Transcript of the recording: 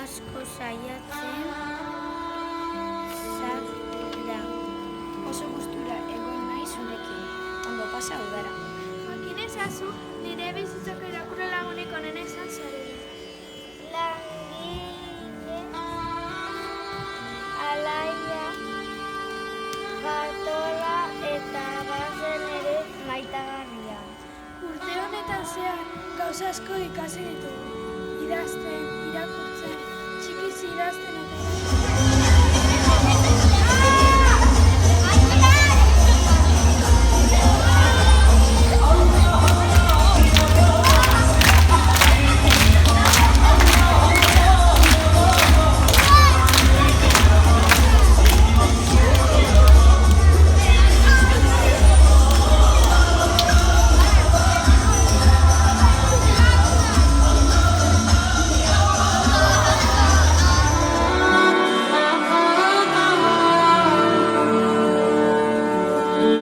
Asko saiatzen da. Oso gustura egon nahi zurekin. Ondo pasa udara. Jakin ezazu, nire bizitzako irakurle lagunik onena izan zarela. Langile, alaia, bartola eta bazen ere maitagarria. Urte honetan zehar gauza asko ikasi ditugu. Idazten, irakurtzen, txikiz idazten eta